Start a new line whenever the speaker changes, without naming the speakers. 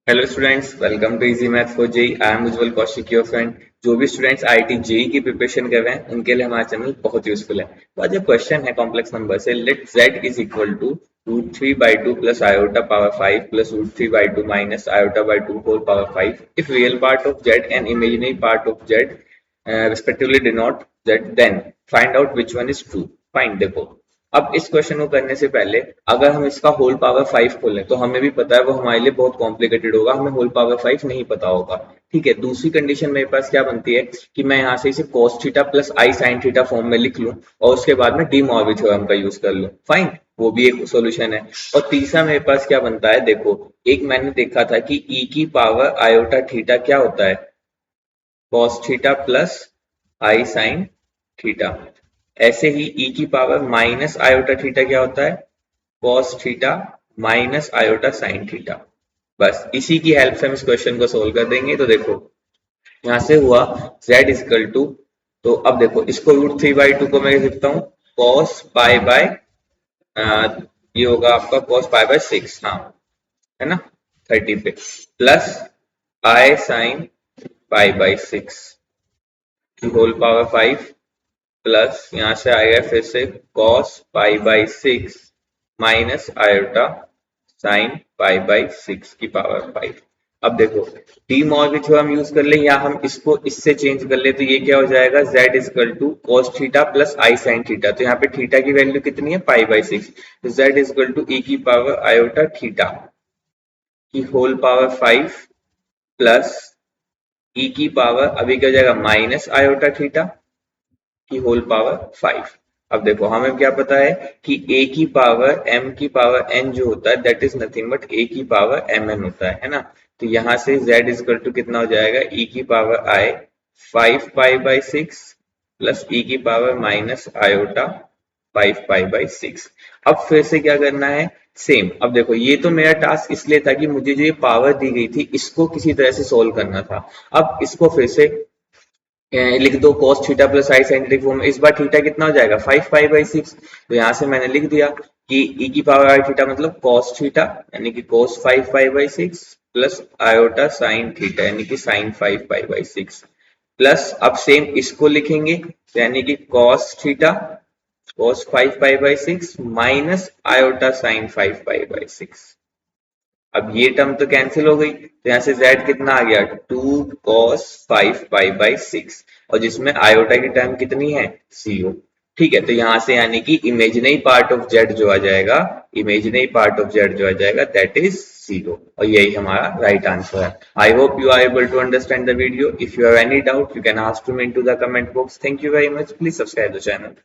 Hello students, welcome to easy math for JEE. I am Ujjwal Kaushik, your friend. जो भी students IIT JEE की preparation कर रहे हैं उनके लिए हमारा चैनल बहुत यूजफुल है। तो आज एक क्वेश्चन है कॉम्प्लेक्स नंबर से। Let z is equal to √3/2 plus iota power 5 plus √3/2 minus iota by 2 whole power 5 if real part of z and imaginary part of z respectively denote z, then find out which one is true. Find. देखो, अब इस question को करने से पहले अगर हम इसका होल पावर 5 खोलें तो हमें भी पता है वो हमारे लिए बहुत कॉम्प्लिकेटेड होगा, हमें होल पावर 5 नहीं पता होगा। ठीक है, दूसरी कंडीशन मेरे पास क्या बनती है कि मैं यहाँ से इसे cos theta plus i sine theta form में लिख लूं और उसके बाद में डी मॉर्गन थ्योरम का यूज कर लूं। फाइन, वो भी एक सोल्यूशन है। और तीसरा मेरे पास क्या बनता है, देखो, एक मैंने देखा था कि e की पावर आयोटा थीटा क्या होता है, cos theta plus i sine theta. ऐसे ही e की पावर माइनस आयोटा थीटा क्या होता है, cos theta minus iota sine theta. बस इसी की हेल्प से हम इस क्वेश्चन को सोल्व कर देंगे। तो देखो, यहाँ से हुआ z इजकल टू, तो अब देखो इसको √3/2 को मैं लिखता हूँ cos पाई बाय, ये होगा आपका cos पाई बाय 6, हाँ, है ना, 30 पे, plus i sine pi by 6 की होल पावर 5 प्लस यहाँ से आएगा फिर से cos pi by 6 minus iota sine pi by 6 की पावर 5। अब देखो, डी मॉर्गन जो हम यूज कर ले या हम इसको इससे चेंज कर ले तो ये क्या हो जाएगा, z is equal to cos theta plus i sine theta. तो यहाँ पे थीटा की वैल्यू कितनी है, पाई बाई 6। तो z इजकल टू e की पावर आयोटा थीटा की होल पावर 5 प्लस e की पावर अभी क्या हो जाएगा माइनस आयोटा थीटा की होल पावर 5। अब देखो, हमें क्या पता है कि a की पावर m की पावर n जो होता है that is nothing but a की पावर mn होता है ना। तो यहाँ से z इजकल टू कितना हो जाएगा, e की power i 5 pi by 6 plus e की power minus iota 5 pi by 6। अब फिर से क्या करना है, सेम। अब देखो, ये तो मेरा टास्क इसलिए था कि मुझे जो ये पावर दी गई थी इसको किसी तरह से सोल्व करना था। अब इसको फिर से लिख दो cos theta plus i sine theta form में। इस बार थीटा कितना हो जाएगा, 5 पाई बाई 6। तो यहाँ से मैंने लिख दिया कि e की पावर आई थीटा मतलब cos थीटा यानी कि cos 5 pi by 6 plus iota sine theta यानी कि साइन 5 पाई बाई 6 प्लस, अब सेम इसको लिखेंगे तो यानी कि cos theta cos 5 pi by 6 minus iota sine 5 pi by 6। अब ये टर्म तो कैंसिल हो गई तो यहाँ से z कितना आ गया, 2 cos 5 पाई बाई 6, और जिसमें आयोटा की टर्म कितनी है, 0। ठीक है, तो यहाँ से यानी कि इमेजिनरी पार्ट ऑफ z जो आ जाएगा, इमेजिनरी पार्ट ऑफ z जो आ जाएगा दैट इज 0, और यही हमारा राइट आंसर है। I hope you are able to understand the video. If you have any doubt you can ask to me into the comment box. Thank you very much, please subscribe the channel.